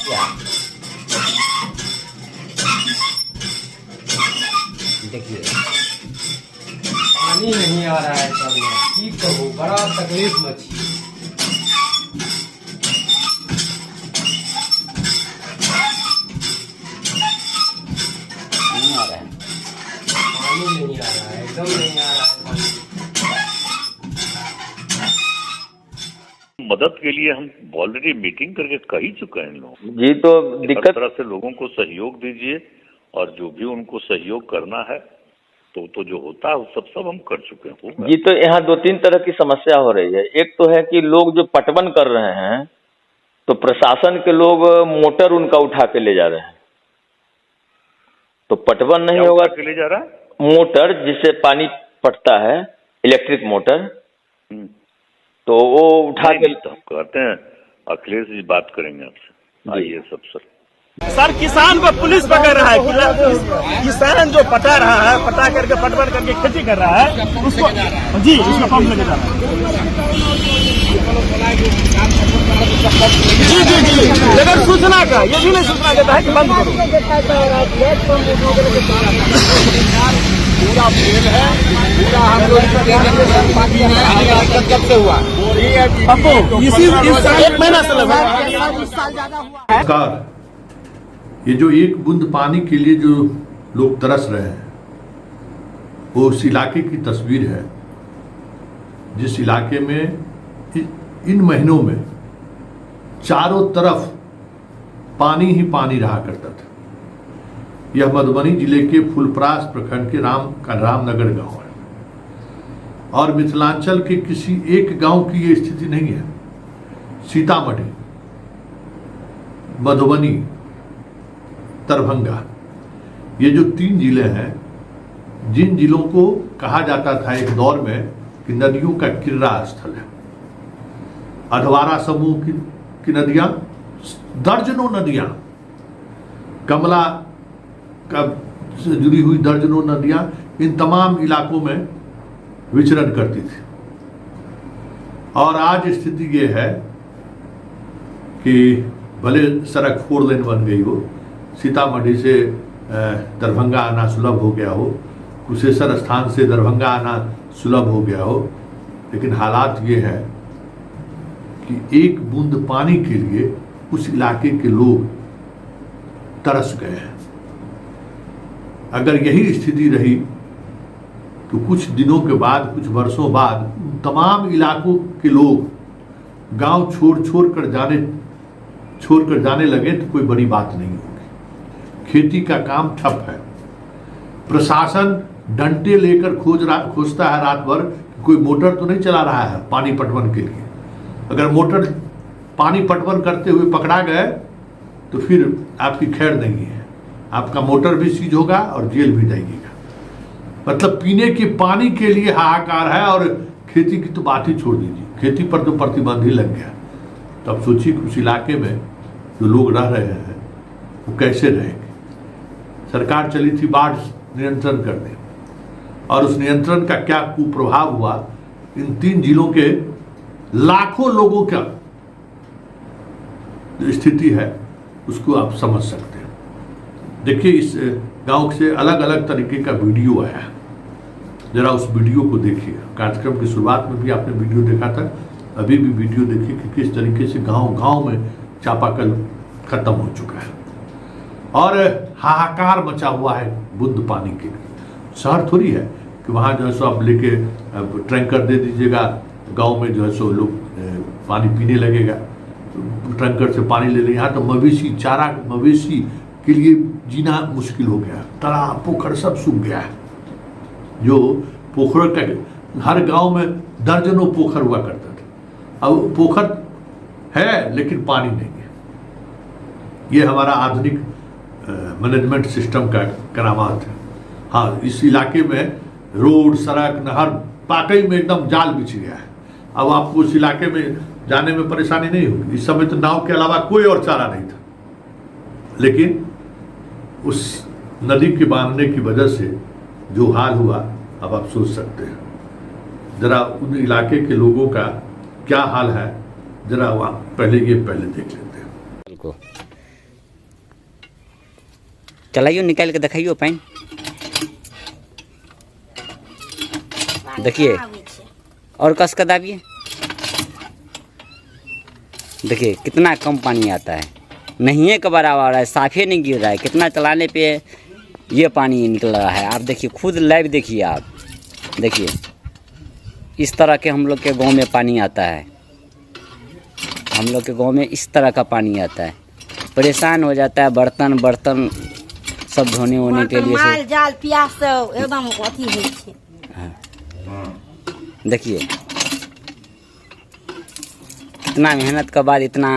क्या देखिए पानी नहीं आ रहा है कल में, की कहूँ बड़ा तकलीफ मची। नहीं आ रहा है पानी, नहीं आ रहा है, एकदम नहीं आ रहा है पानी। मदद के लिए हम ऑलरेडी मीटिंग करके कह ही चुके हैं लोग जी। तो हर दिक्कत तरह से लोगों को सहयोग दीजिए और जो भी उनको सहयोग करना है तो जो होता है वो सब हम कर चुके हैं जी। तो यहाँ 2-3 तरह की समस्या हो रही है। एक तो है कि लोग जो पटवन कर रहे हैं तो प्रशासन के लोग मोटर उनका उठा के ले जा रहे हैं, तो पटवन नहीं होगा। के ले जा रहा है मोटर जिससे पानी पटता है, इलेक्ट्रिक मोटर, तो वो उठा के तो हम कहते हैं अखिलेश जी बात करेंगे आपसे। आइए सर सर किसान को पुलिस पकड़ रहा है। किसान जो पटा रहा है, पटा करके पटवन करके खेती कर रहा है उसको जी उसको पंप लेके जा रहा है। जी जी जी लेकिन सूचना का ये भी नहीं सूचना देता है कि बंद करो। पूरा फेल है, पूरा हम लोग कब से हुआ इसी एक महीना से लगा। ये जो एक बूंद पानी के लिए जो लोग तरस रहे हैं वो उस इलाके की तस्वीर है जिस इलाके में इन महीनों में चारों तरफ पानी ही पानी रहा करता था। यह मधुबनी जिले के फुलपरास प्रखंड के रामनगर गांव है और मिथिलांचल के किसी एक गांव की ये स्थिति नहीं है। सीतामढ़ी, मधुबनी, दरभंगा, ये जो 3 जिले हैं, जिन जिलों को कहा जाता था एक दौर में कि नदियों का किर्रा स्थल है। अधवारा समूह की नदियां, दर्जनों नदियां, कमला का से जुड़ी हुई दर्जनों नदियां इन तमाम इलाकों में विचरण करती थी। और आज स्थिति ये है कि भले सड़क 4 लेन बन गई हो, सीतामढ़ी से दरभंगा आना सुलभ हो गया हो, कुशेश्वर स्थान से दरभंगा आना सुलभ हो गया हो, लेकिन हालात ये है कि एक बूंद पानी के लिए उस इलाके के लोग तरस गए हैं। अगर यही स्थिति रही तो कुछ दिनों के बाद, कुछ वर्षों बाद तमाम इलाकों के लोग गांव छोड़ कर जाने लगे तो कोई बड़ी बात नहीं होगी। खेती का काम ठप है। प्रशासन डंडे लेकर खोजता है रात भर कि कोई मोटर तो नहीं चला रहा है पानी पटवन के लिए। अगर मोटर पानी पटवन करते हुए पकड़ा गए तो फिर आपकी खैर नहीं है, आपका मोटर भी सीज होगा और जेल भी जाइएगा। मतलब पीने के पानी के लिए हाहाकार है और खेती की तो बात ही छोड़ दीजिए, खेती पर तो प्रतिबंध ही लग गया। तब सोचिए उस इलाके में जो लोग रह रहे हैं वो कैसे रहेंगे। सरकार चली थी बाढ़ नियंत्रण करने और उस नियंत्रण का क्या कुप्रभाव हुआ इन 3 जिलों के लाखों लोगों का जो स्थिति है उसको आप समझ सकते हैं। देखिए इस गांव से अलग अलग तरीके का वीडियो आया, जरा उस वीडियो को देखिए। कार्यक्रम की शुरुआत में भी आपने वीडियो देखा था, अभी भी वीडियो देखिए कि किस तरीके से गांव में चापाकल खत्म हो चुका है और हाहाकार मचा हुआ है बूंद पानी के लिए। शहर थोड़ी है कि वहाँ जो है सो आप लेके टैंकर दे दीजिएगा, गांव में जो है सो लोग पानी पीने लगेगा, टैंकर से पानी ले ले। यहाँ तो मवेशी के लिए जीना मुश्किल हो गया, तालाब पोखर सब सूख गया है। जो पोखर का हर गांव में दर्जनों पोखर हुआ करता था, अब पोखर है लेकिन पानी नहीं है। ये हमारा आधुनिक मैनेजमेंट सिस्टम का करामात है। हाँ, इस इलाके में रोड, सड़क, नहर वाकई में एकदम जाल बिछ गया है। अब आपको उस इलाके में जाने में परेशानी नहीं होगी। इस समय तो नाव के अलावा कोई और चारा नहीं था, लेकिन उस नदी के बांधने की वजह से जो हाल हुआ अब आप सोच सकते हैं। जरा उन इलाके के लोगों का क्या हाल है, जरा वहाँ पहले देख लेते हैं। चलाइयो, निकाल के दिखाइयो पानी। देखिए और कस कर दाबिए, देखिए कितना कम पानी आता है, नहीं एक बराबर है, साफे नहीं गिर रहा है। कितना चलाने पे ये पानी निकल रहा है, आप देखिए खुद लाइव देखिए। आप देखिए इस तरह के हम लोग के गांव में पानी आता है, हम लोग के गांव में इस तरह का पानी आता है। परेशान हो जाता है, बर्तन सब धोने वोने के लिए माल जाल प्यास एकदम अथी होइ छै। देखिए इतना मेहनत के बाद इतना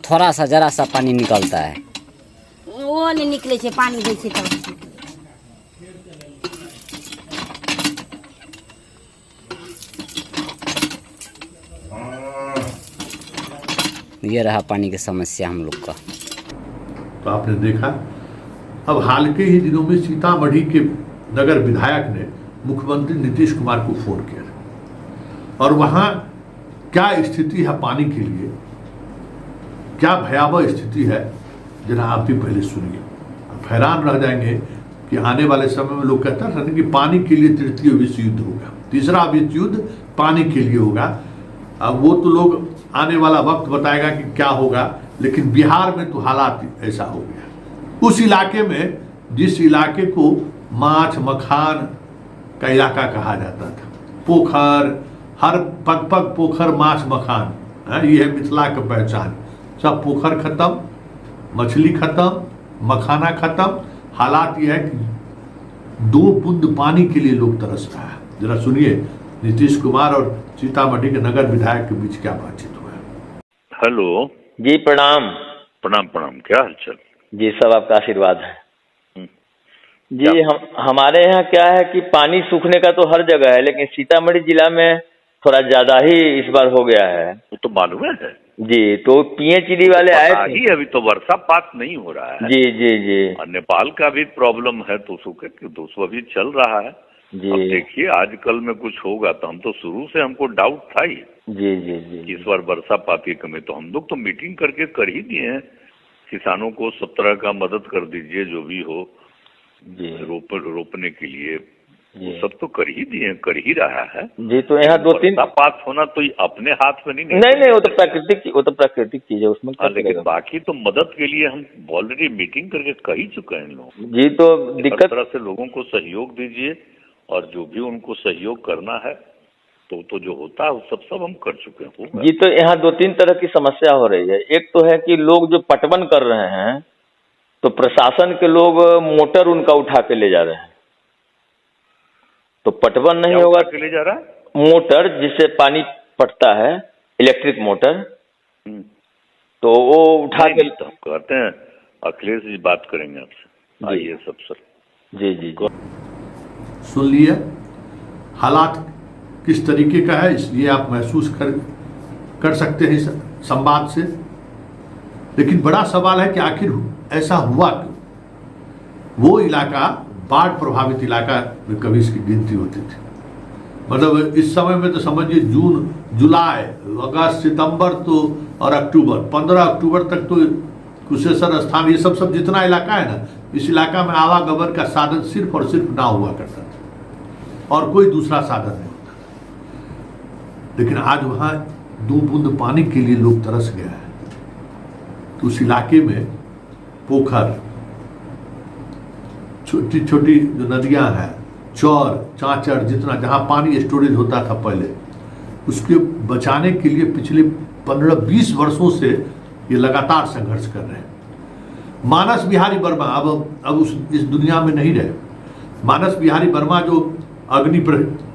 थोड़ा सा जरा सा पानी निकलता है। वो नहीं निकले छै, पानी दै छै तब। ये रहा पानी की समस्या हम लोग का। तो आपने देखा, अब हाल के ही दिनों में सीतामढ़ी के नगर विधायक ने मुख्यमंत्री नीतीश कुमार को फोन किया और वहां क्या स्थिति है पानी के लिए, क्या भयावह स्थिति है, जरा आप भी पहले सुनिए। आप हैरान रह जाएंगे कि आने वाले समय में लोग कहते हैं कि पानी के लिए तृतीय विश्व युद्ध होगा, तीसरा विश्व युद्ध पानी के लिए होगा। अब वो तो लोग आने वाला वक्त बताएगा कि क्या होगा, लेकिन बिहार में तो हालात ऐसा हो गया। उस इलाके में, जिस इलाके को माछ मखान का इलाका कहा जाता था, पोखर, हर पग पग पोखर माछ मखान, ये है मिथिला की पहचान। सब पोखर खत्म, मछली खत्म, मखाना खत्म। हालात यह है कि 2 बूंद पानी के लिए लोग तरस रहा है। जरा सुनिए नीतीश कुमार और सीतामढ़ी के नगर विधायक के बीच क्या बातचीत हुआ है। हेलो जी प्रणाम। प्रणाम प्रणाम, क्या हालचाल? जी सब आपका आशीर्वाद है। जी हमारे यहाँ क्या है कि पानी सूखने का तो हर जगह है, लेकिन सीतामढ़ी जिला में थोड़ा ज्यादा ही इस बार हो गया है। वो तो मालूम है जी। तो पीएचईडी वाले आए थे। अभी तो वर्षापात नहीं हो रहा है। जी जी जी। और नेपाल का भी प्रॉब्लम है, तो उसको अभी चल रहा है जी। अब देखिए आजकल में कुछ होगा तो हम तो शुरू से हमको डाउट था ही जी जी जी। इस बार वर्षापात की कमी। तो हम लोग तो मीटिंग करके कर ही दिए हैं, किसानों को सब तरह का मदद कर दीजिए जो भी हो जी रोपने के लिए, वो सब तो कर ही दिए, कर ही रहा है जी। तो यहाँ 2-3 वर्षापात होना तो अपने हाथ में नहीं। वो तो प्राकृतिक चीज है, उसमें लेकिन बाकी तो मदद के लिए हम ऑलरेडी मीटिंग करके कह ही चुके हैं लोग जी। तो दिक्कत तरह से लोगों को सहयोग दीजिए और जो भी उनको सहयोग करना है तो जो होता है वो सब हम कर चुके हैं जी। तो यहाँ 2-3 तरह की समस्या हो रही है। एक तो है कि लोग जो पटवन कर रहे हैं, तो प्रशासन के लोग मोटर उनका उठा के ले जा रहे हैं, तो पटवन नहीं होगा। ले जा रहा है मोटर जिससे पानी पटता है, इलेक्ट्रिक मोटर, तो वो उठा के तो हम कहते हैं। अखिलेश जी बात करेंगे आपसे, आइए सब सर। जी जी। सुन लिए हालात किस तरीके का है, इसलिए आप महसूस कर सकते हैं संवाद से। लेकिन बड़ा सवाल है कि आखिर ऐसा हुआ क्यों। वो इलाका बाढ़ प्रभावित इलाका में कभी इसकी गिनती होती थी, मतलब इस समय में तो समझिए जून जुलाई अगस्त सितंबर तो और अक्टूबर, 15 अक्टूबर तक तो कुशेश्वर स्थान ये सब जितना इलाका है ना, इस इलाका में आवागमन का साधन सिर्फ और सिर्फ नाव हुआ करता था और कोई दूसरा साधन नहीं होता। लेकिन आज वहाँ 2 बूंद पानी के लिए लोग तरस गया है। तो उस इलाके में पोखर, छोटी छोटी जो नदियां हैं, चौर चांचर, जितना जहां पानी स्टोरेज होता था पहले, उसके बचाने के लिए पिछले 15-20 वर्षों से ये लगातार संघर्ष कर रहे हैं। मानस बिहारी वर्मा अब इस दुनिया में नहीं रहे। मानस बिहारी वर्मा जो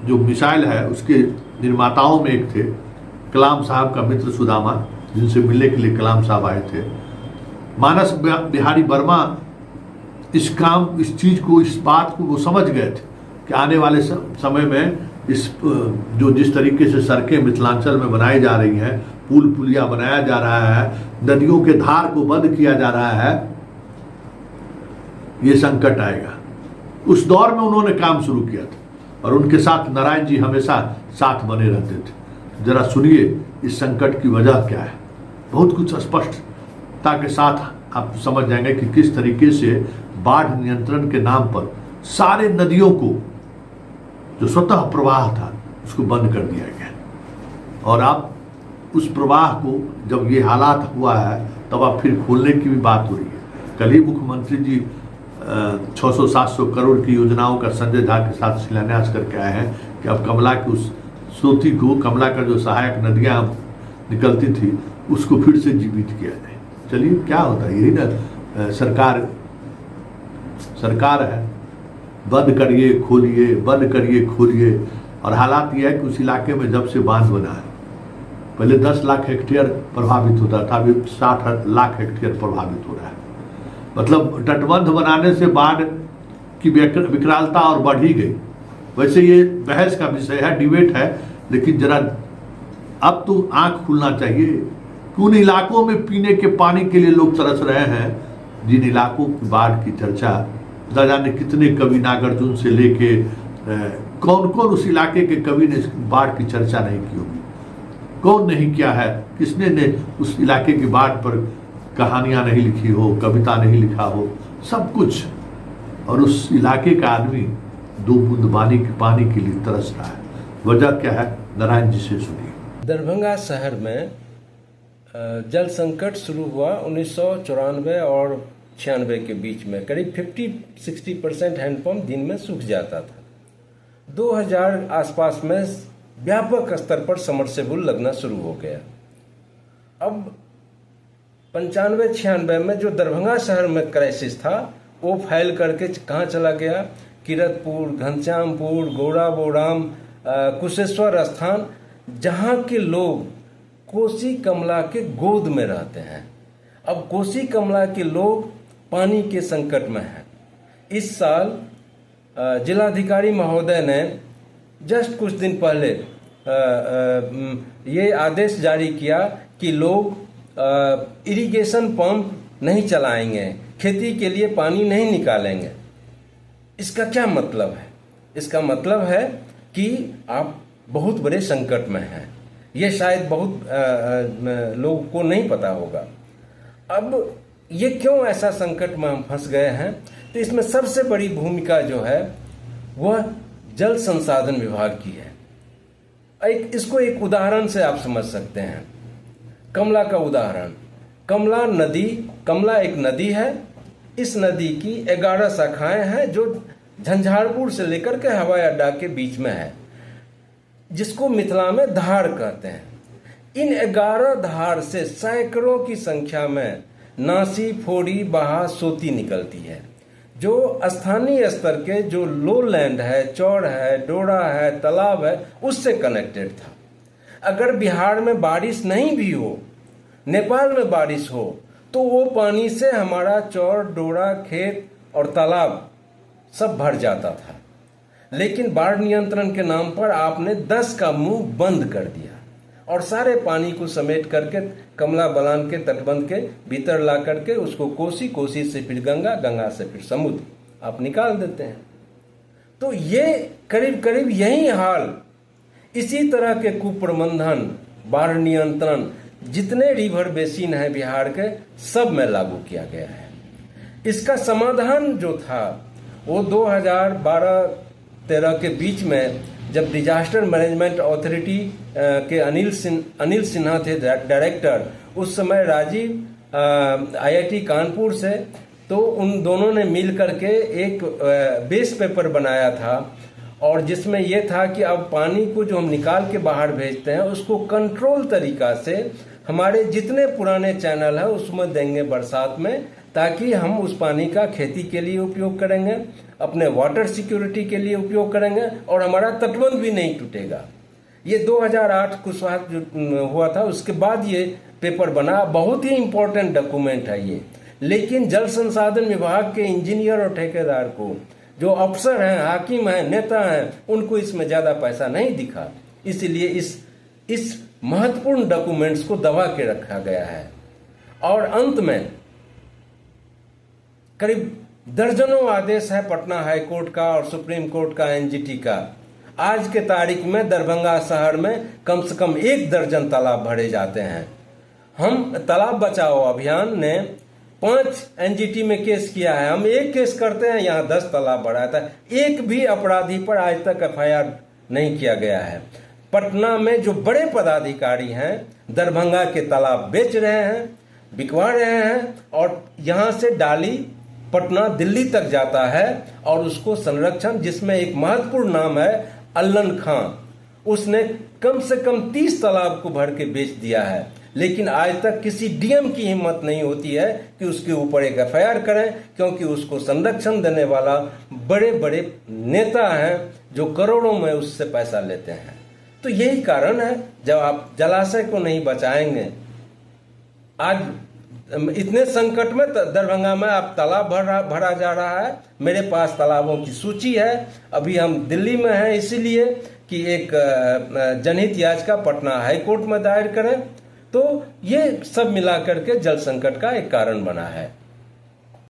जो मिसाइल है उसके निर्माताओं में एक थे, कलाम साहब का मित्र सुदामा, जिनसे मिलने के लिए कलाम साहब आए थे। मानस बिहारी वर्मा इस चीज को, इस बात को वो समझ गए थे कि आने वाले समय में जिस तरीके से सड़कें मिथिलांचल में बनाई जा रही हैं, पुल पुलिया बनाया जा रहा है, नदियों के धार को बंद किया जा रहा है, ये संकट आएगा। उस दौर में उन्होंने काम शुरू किया था और उनके साथ नारायण जी हमेशा साथ बने रहते थे। जरा सुनिए इस संकट की वजह क्या है, बहुत कुछ स्पष्टता के साथ आप समझ जाएंगे कि किस तरीके से बाढ़ नियंत्रण के नाम पर सारे नदियों को जो स्वतः प्रवाह था उसको बंद कर दिया गया। और अब उस प्रवाह को जब ये हालात हुआ है तब अब फिर खोलने की भी बात हो रही है। कल ही मुख्यमंत्री जी 600-700 करोड़ की योजनाओं का संजय झा के साथ शिलान्यास करके आए हैं कि अब कमला की उस सोती को, कमला का जो सहायक नदियां निकलती थी उसको फिर से जीवित किया जाए। चलिए क्या होता है, यही ना सरकार है, बंद करिए खोलिए, बंद करिए खोलिए। और हालात यह है कि उस इलाके में जब से बांध बना है, पहले 10 लाख हेक्टेयर प्रभावित होता था, अभी 60 लाख हेक्टेयर प्रभावित हो रहा है। मतलब तटबंध बनाने से बाढ़ की विकरालता और बढ़ ही गई। वैसे ये बहस का विषय है, डिबेट है, लेकिन जरा अब तो आंख खुलना चाहिए। उन इलाकों में पीने के पानी के लिए लोग तरस रहे हैं, जिन इलाकों की बाढ़ की चर्चा न जाने कितने कवि, नागार्जुन से लेके कौन कौन उस इलाके के कवि ने बाढ़ की चर्चा नहीं की होगी, कौन नहीं किया है, किसने ने उस इलाके की बाढ़ पर कहानियां नहीं लिखी हो, कविता नहीं लिखा हो, सब कुछ। और उस इलाके का आदमी 2 बूंद पानी के लिए तरस रहा है। वजह क्या है, नारायण जी से सुनिए। दरभंगा शहर में जल संकट शुरू हुआ 1994 और 96 के बीच में। करीब 50-60% हैंडपंप दिन में सूख जाता था। 2000 आसपास में व्यापक स्तर पर समरसेबुल लगना शुरू हो गया। अब 95-96 में जो दरभंगा शहर में क्राइसिस था वो फैल करके कहाँ चला गया, किरतपुर, घनश्यामपुर, गौड़ा बोराम, कुशेश्वर स्थान, जहाँ के लोग कोसी कमला के गोद में रहते हैं। अब कोसी कमला के लोग पानी के संकट में हैं। इस साल जिलाधिकारी महोदय ने जस्ट कुछ दिन पहले ये आदेश जारी किया कि लोग इरिगेशन पंप नहीं चलाएंगे, खेती के लिए पानी नहीं निकालेंगे। इसका क्या मतलब है? इसका मतलब है कि आप बहुत बड़े संकट में हैं। ये शायद बहुत लोगों को नहीं पता होगा। अब ये क्यों ऐसा संकट में हम फंस गए हैं, तो इसमें सबसे बड़ी भूमिका जो है वह जल संसाधन विभाग की है। इसको एक उदाहरण से आप समझ सकते हैं। कमला का उदाहरण, कमला एक नदी है। इस नदी की 11 शाखाएं हैं जो झंझारपुर से लेकर के हवाई अड्डा के बीच में है, जिसको मिथिला में धार कहते हैं। इन 11 धार से सैकड़ों की संख्या में नासी, फोड़ी, बहा, सोती निकलती है, जो स्थानीय स्तर के जो लो लैंड है, चौड़ है, डोरा है, तालाब है, उससे कनेक्टेड था। अगर बिहार में बारिश नहीं भी हो, नेपाल में बारिश हो, तो वो पानी से हमारा चौड़, डोरा, खेत और तालाब सब भर जाता था। लेकिन बाढ़ नियंत्रण के नाम पर आपने 10 का मुंह बंद कर दिया और सारे पानी को समेट करके कमला बलान के तटबंध के भीतर ला करके उसको कोसी, कोसी से फिर गंगा, गंगा से फिर समुद्र आप निकाल देते हैं। तो ये करीब करीब यही हाल, इसी तरह के कुप्रबंधन, बाढ़ नियंत्रण जितने रिवर बेसिन है बिहार के, सब में लागू किया गया है। इसका समाधान जो था वो 2012-13 के बीच में, जब डिजास्टर मैनेजमेंट अथॉरिटी के अनिल सिन्हा थे डायरेक्टर, उस समय राजीव IIT कानपुर से, तो उन दोनों ने मिल करके एक बेस पेपर बनाया था, और जिसमें यह था कि अब पानी को जो हम निकाल के बाहर भेजते हैं उसको कंट्रोल तरीका से हमारे जितने पुराने चैनल है उसमें देंगे बरसात में, ताकि हम उस पानी का खेती के लिए उपयोग करेंगे, अपने वाटर सिक्योरिटी के लिए उपयोग करेंगे, और हमारा तटबंध भी नहीं टूटेगा। ये 2008 कुशवाहा जो हुआ था, उसके बाद ये पेपर बना। बहुत ही इम्पोर्टेंट डॉक्यूमेंट है ये। लेकिन जल संसाधन विभाग के इंजीनियर और ठेकेदार को, जो अफसर हैं, हाकिम हैं, नेता हैं, उनको इसमें ज़्यादा पैसा नहीं दिखा, इसलिए इस महत्वपूर्ण डॉक्यूमेंट्स को दबा के रखा गया है। और अंत में करीब दर्जनों आदेश है पटना हाई कोर्ट का और सुप्रीम कोर्ट का, NGT का। आज के तारीख में दरभंगा शहर में कम से कम 1 दर्जन तालाब भरे जाते हैं। हम तालाब बचाओ अभियान ने 5 एनजीटी में केस किया है। हम एक केस करते हैं, यहाँ 10 तालाब बढ़ाया था। एक भी अपराधी पर आज तक एफआईआर नहीं किया गया है। पटना में जो बड़े पदाधिकारी हैं दरभंगा के तालाब बेच रहे हैं, बिकवा रहे हैं, और यहाँ से डाली पटना दिल्ली तक जाता है, और उसको संरक्षण, जिसमें एक महत्वपूर्ण नाम है अल्लन खां, उसने कम से कम 30 तालाब को भर के बेच दिया है। लेकिन आज तक किसी डीएम की हिम्मत नहीं होती है कि उसके ऊपर एक एफआईआर करें, क्योंकि उसको संरक्षण देने वाला बड़े बड़े नेता हैं जो करोड़ों में उससे पैसा लेते हैं। तो यही कारण है, जब आप जलाशय को नहीं बचाएंगे, आज इतने संकट में दरभंगा में आप तालाब भरा जा रहा है। मेरे पास तालाबों की सूची है। अभी हम दिल्ली में हैं इसीलिए कि एक जनहित याचिका पटना हाई कोर्ट में दायर करें। तो ये सब मिलाकर के जल संकट का एक कारण बना है।